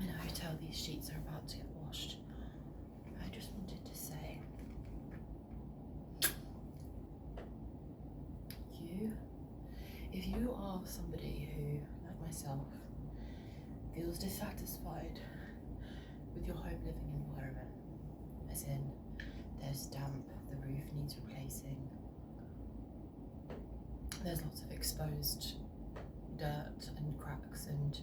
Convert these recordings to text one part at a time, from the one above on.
I'm in a hotel, these sheets are about to get washed. I just wanted to say, if you are somebody who, like myself, feels dissatisfied with your home living environment, as in there's damp, the roof needs replacing, there's lots of exposed dirt and cracks and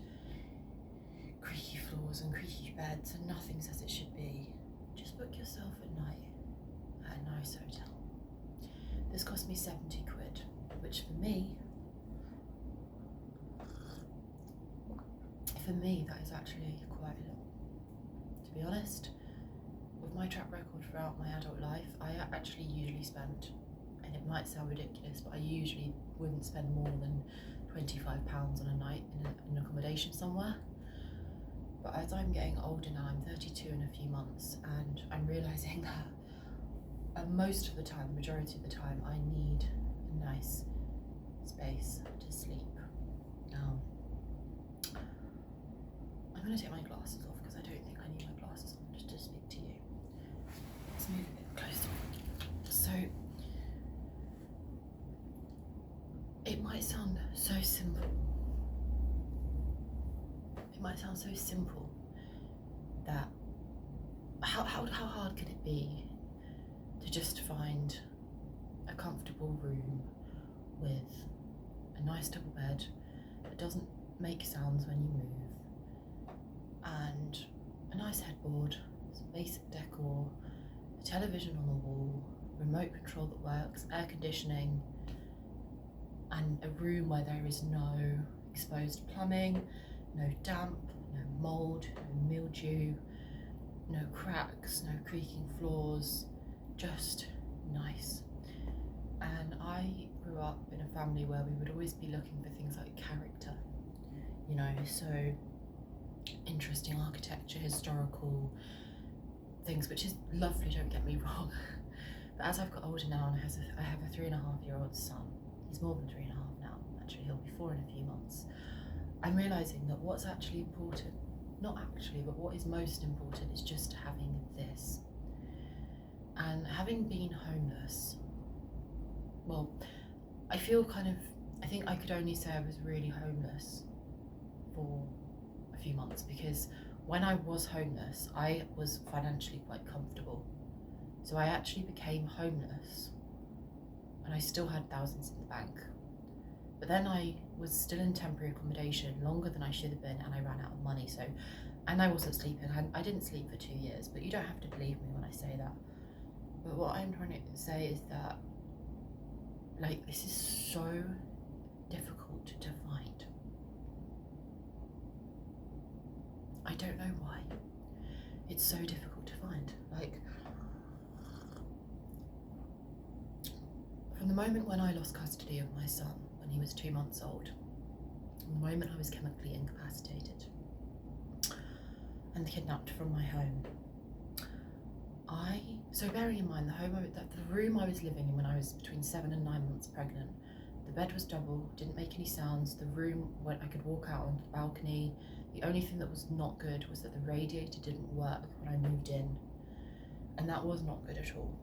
creaky floors and creaky beds and nothing's as it should be, just book yourself a night at a nice hotel. This cost me 70 quid, which for me that is actually quite a lot. To be honest, with my track record throughout my adult life, I actually usually spend, and it might sound ridiculous, but I usually wouldn't spend more than £25 on a night in an accommodation somewhere. But as I'm getting older now, I'm 32 in a few months, and I'm realising that most of the time, the majority of the time, I need a nice space to sleep. Now, I'm going to take my glasses off because I don't think I need my glasses on just to speak to you. Let's move a bit closer. So, it might sound so simple. It might sound so simple that how hard could it be to just find a comfortable room with a nice double bed that doesn't make sounds when you move, and a nice headboard, some basic decor, a television on the wall, remote control that works, air conditioning, and a room where there is no exposed plumbing, no damp, no mould, no mildew, no cracks, no creaking floors, just nice. And I grew up in a family where we would always be looking for things like character, you know, so interesting architecture, historical things, which is lovely, don't get me wrong. But as I've got older now, and I have a 3.5-year-old son, he's more than 3.5 now, actually he'll be 4 in a few months, I'm realising that what's actually important, not actually, but what is most important is just having this. And having been homeless, well, I think I could only say I was really homeless for a few months, because when I was homeless, I was financially quite comfortable. So I actually became homeless and I still had thousands in the bank. But then I was still in temporary accommodation longer than I should have been, and I ran out of money. So, and I wasn't sleeping. I didn't sleep for 2 years, but you don't have to believe me when I say that. But what I'm trying to say is that, like, this is so difficult to find. I don't know why. It's so difficult to find. Like, from the moment when I lost custody of my son, when he was 2 months old, from the moment I was chemically incapacitated and kidnapped from my home, so bearing in mind the room I was living in when I was between 7 and 9 months pregnant, the bed was double, didn't make any sounds, the room where I could walk out onto the balcony. The only thing that was not good was that the radiator didn't work when I moved in, and that was not good at all.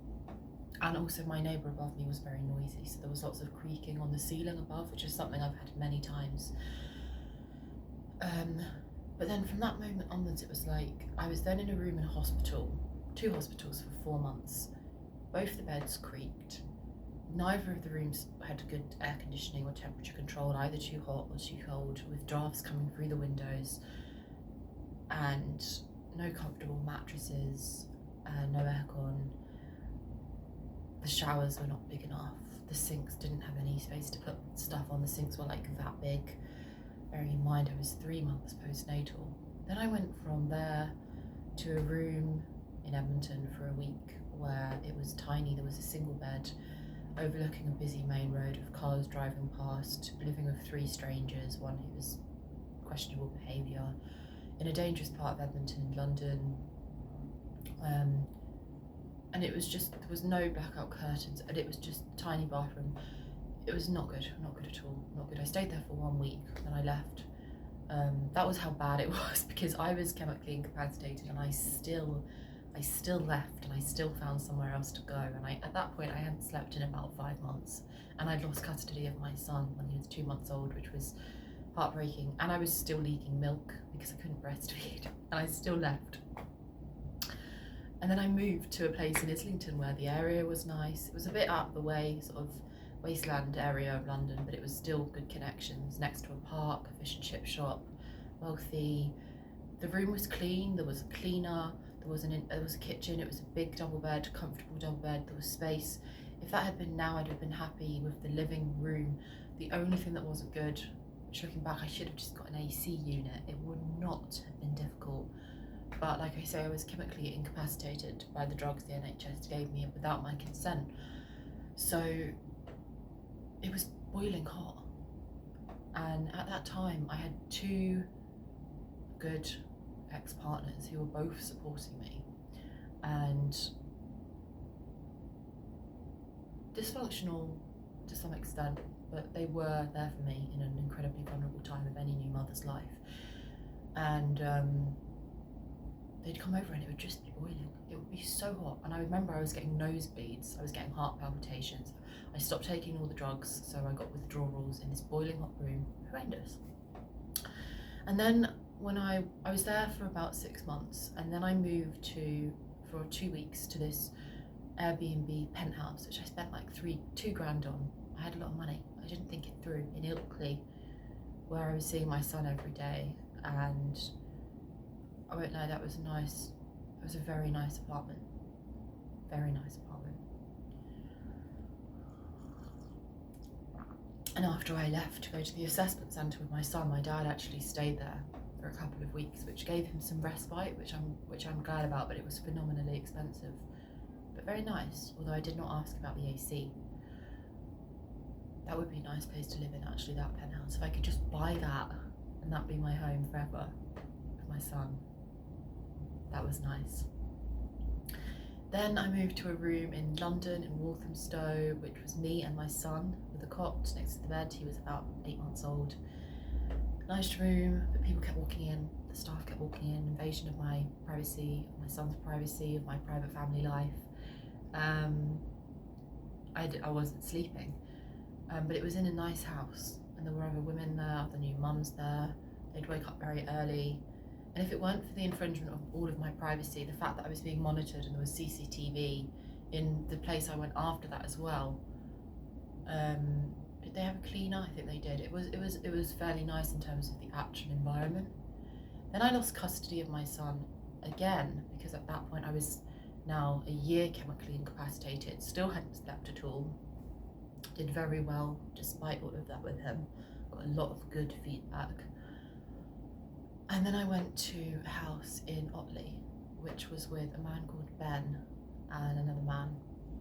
And also my neighbour above me was very noisy, so there was lots of creaking on the ceiling above, which is something I've had many times. But then from that moment onwards, it was like, I was then in a room in a hospital, 2 hospitals for 4 months. Both the beds creaked. Neither of the rooms had good air conditioning or temperature control, either too hot or too cold, with drafts coming through the windows, and no comfortable mattresses, no aircon. The showers were not big enough. The sinks didn't have any space to put stuff on. The sinks were like that big. Bearing in mind I was 3 months postnatal. Then I went from there to a room in Edmonton for a week where it was tiny. There was a single bed overlooking a busy main road of cars driving past, living with 3 strangers, one who was questionable behaviour, in a dangerous part of Edmonton in London. And it was just, there was no blackout curtains, and it was just a tiny bathroom. It was not good at all, not good. I stayed there for 1 week, then I left, That was how bad it was, because I was chemically incapacitated, and I still left, and I still found somewhere else to go. And at that point I hadn't slept in about 5 months, and I'd lost custody of my son when he was 2 months old, which was heartbreaking. And I was still leaking milk because I couldn't breastfeed, and I still left. And then I moved to a place in Islington where the area was nice. It was a bit out of the way, sort of wasteland area of London, but it was still good connections, next to a park, a fish and chip shop, wealthy. The room was clean, there was a cleaner, there was a kitchen, it was a big double bed, comfortable double bed, there was space. If that had been now, I'd have been happy with the living room. The only thing that wasn't good, which looking back, I should have just got an AC unit. It would not have been difficult. But like I say, I was chemically incapacitated by the drugs the NHS gave me without my consent. So it was boiling hot. And at that time, I had 2 good ex-partners who were both supporting me. And dysfunctional to some extent, but they were there for me in an incredibly vulnerable time of any new mother's life. And they'd come over and it would just be boiling. It would be so hot. And I remember I was getting nosebleeds, I was getting heart palpitations. I stopped taking all the drugs, so I got withdrawals in this boiling hot room. Horrendous. And then when I was there for about 6 months, and then I moved for 2 weeks to this Airbnb penthouse, which I spent like 2 grand on. I had a lot of money. I didn't think it through, in Ilkley, where I was seeing my son every day. And I won't lie, that was nice. It was a very nice apartment. Very nice apartment. And after I left to go to the assessment centre with my son, my dad actually stayed there for a couple of weeks, which gave him some respite, which I'm glad about, but it was phenomenally expensive. But very nice, although I did not ask about the AC. That would be a nice place to live in, actually, that penthouse. If I could just buy that and that be my home forever with my son. That was nice. Then I moved to a room in London, in Walthamstow, which was me and my son with a cot next to the bed. He was about 8 months old. Nice room, but people kept walking in, the staff kept walking in, invasion of my privacy, of my son's privacy, of my private family life. I wasn't sleeping, but it was in a nice house, and there were other women there, other new mums there. They'd wake up very early. And if it weren't for the infringement of all of my privacy, the fact that I was being monitored and there was CCTV in the place I went after that as well, did they have a cleaner? I think they did. It was fairly nice in terms of the actual environment. Then I lost custody of my son again, because at that point I was now a year chemically incapacitated, still hadn't slept at all, did very well despite all of that with him, got a lot of good feedback. And then I went to a house in Otley, which was with a man called Ben and another man,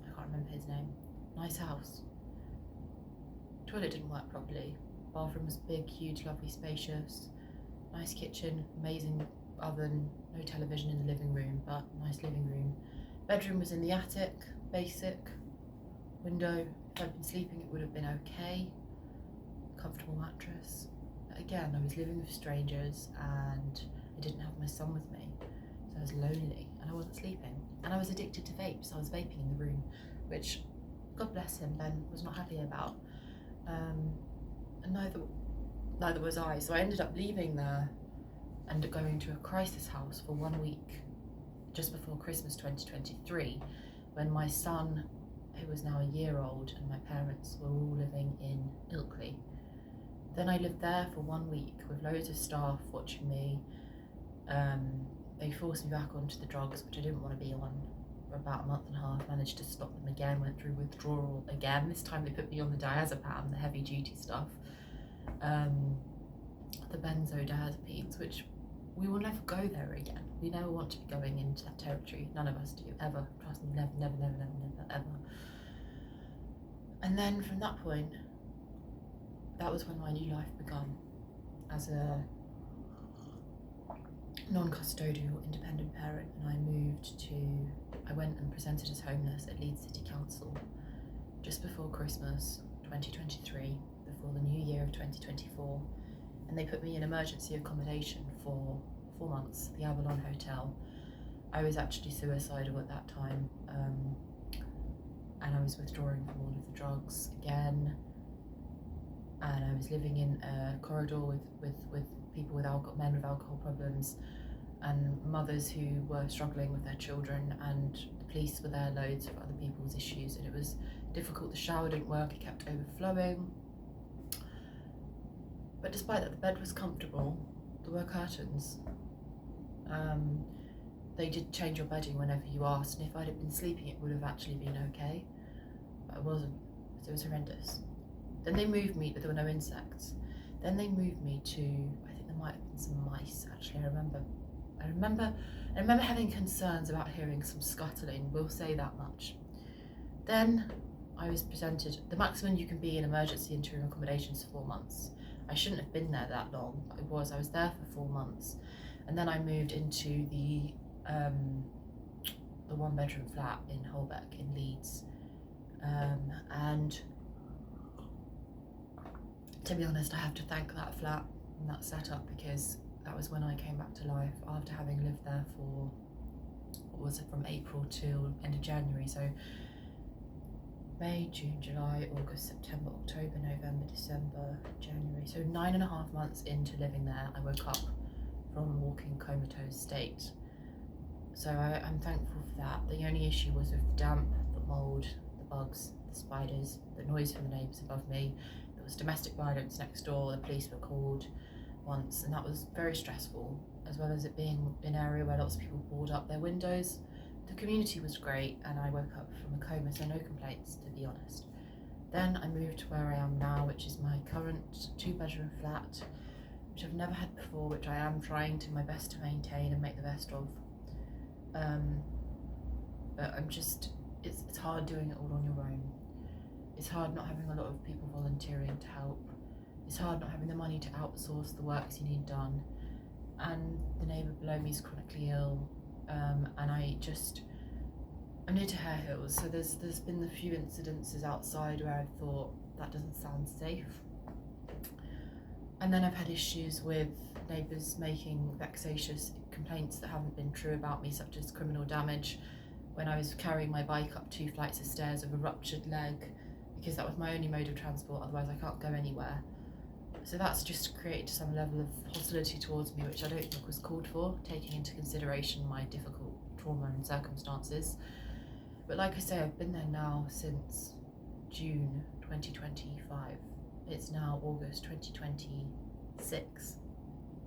I can't remember his name. Nice house. Toilet didn't work properly. Bathroom was big, huge, lovely, spacious. Nice kitchen, amazing oven, no television in the living room, but nice living room. Bedroom was in the attic, basic. Window, if I'd been sleeping it would have been okay. Comfortable mattress. Again, I was living with strangers and I didn't have my son with me, so I was lonely and I wasn't sleeping. And I was addicted to vapes. I was vaping in the room, which, God bless him, Ben was not happy about. And neither was I. So I ended up leaving there and going to a crisis house for 1 week, just before Christmas 2023, when my son, who was now a year old, and my parents were all living in Ilkley. Then I lived there for 1 week with loads of staff watching me. They forced me back onto the drugs, which I didn't want to be on, for about a month and a half. Managed to stop them again, went through withdrawal again. This time they put me on the diazepam, the heavy duty stuff. The benzodiazepines, which we will never go there again. We never want to be going into that territory. None of us do, ever. Trust me, never, never, never, never, never, ever. And then from that point, that was when my new life began as a non-custodial independent parent, and I went and presented as homeless at Leeds City Council just before Christmas 2023, before the new year of 2024, and they put me in emergency accommodation for 4 months, the Roza Hotel. I was actually suicidal at that time, and I was withdrawing from all of the drugs again, and I was living in a corridor with people with men with alcohol problems, and mothers who were struggling with their children, and the police were there loads of other people's issues, and it was difficult. The shower didn't work, it kept overflowing. But despite that, the bed was comfortable, there were curtains. They did change your bedding whenever you asked, and if I'd have been sleeping it would have actually been okay, but I wasn't, so it was horrendous. Then they moved me, but there were no insects. Then they moved me to, I think there might have been some mice actually, I remember having concerns about hearing some scuttling, we'll say that much. Then I was presented, the maximum you can be in emergency interim accommodation is 4 months. I shouldn't have been there that long, but I was there for 4 months. And then I moved into the 1-bedroom flat in Holbeck in Leeds. And to be honest, I have to thank that flat and that setup, because that was when I came back to life after having lived there for, what was it, from April till end of January. So May, June, July, August, September, October, November, December, January. So 9.5 months into living there, I woke up from a walking comatose state. So I'm thankful for that. The only issue was with the damp, the mould, the bugs, the spiders, the noise from the neighbours above me. There was domestic violence next door, the police were called once, and that was very stressful, as well as it being an area where lots of people board up their windows. The community was great, and I woke up from a coma, so no complaints, to be honest. Then I moved to where I am now, which is my current 2-bedroom flat, which I've never had before, which I am trying to my best to maintain and make the best of. But I'm just, it's hard doing it all on your own. It's hard not having a lot of people volunteering to help. It's hard not having the money to outsource the works you need done. And the neighbour below me is chronically ill, and I'm near to Hare Hills, so there's been a few incidences outside where I've thought, that doesn't sound safe. And then I've had issues with neighbours making vexatious complaints that haven't been true about me, such as criminal damage when I was carrying my bike up 2 flights of stairs with a ruptured leg, because that was my only mode of transport, otherwise I can't go anywhere. So that's just created some level of hostility towards me, which I don't think was called for, taking into consideration my difficult trauma and circumstances. But like I say, I've been there now since June 2025. It's now August 2026.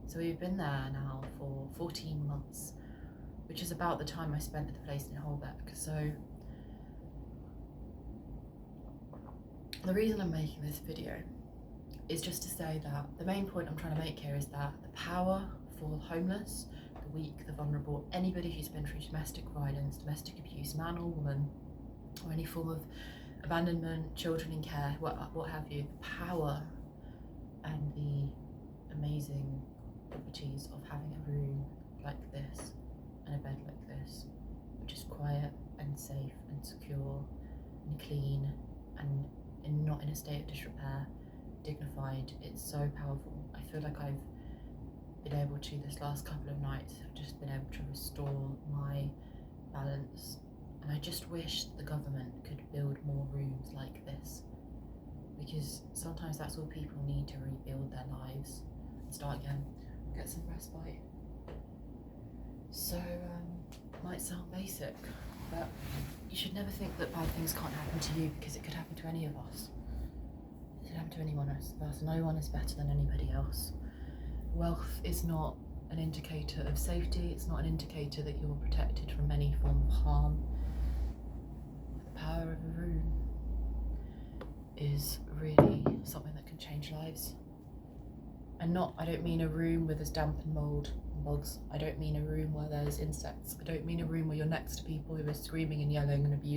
So we've been there now for 14 months, which is about the time I spent at the place in Holbeck. So the reason I'm making this video is just to say that the main point I'm trying to make here is that the power for the homeless, the weak, the vulnerable, anybody who's been through domestic violence, domestic abuse, man or woman, or any form of abandonment, children in care, what have you, the power and the amazing properties of having a room like this and a bed like this, which is quiet and safe and secure and clean and not in a state of disrepair, dignified. It's so powerful. I feel like I've been able to, this last couple of nights, I've just been able to restore my balance, and I just wish the government could build more rooms like this, because sometimes that's all people need to rebuild their lives and start again, get some respite. So might sound basic, but you should never think that bad things can't happen to you, because it could happen to any of us. It could happen to anyone of us. No one is better than anybody else. Wealth is not an indicator of safety. It's not an indicator that you're protected from any form of harm. The power of a room is really something that can change lives. And I don't mean a room where there's damp and mould and bugs. I don't mean a room where there's insects. I don't mean a room where you're next to people who are screaming and yelling and abusing.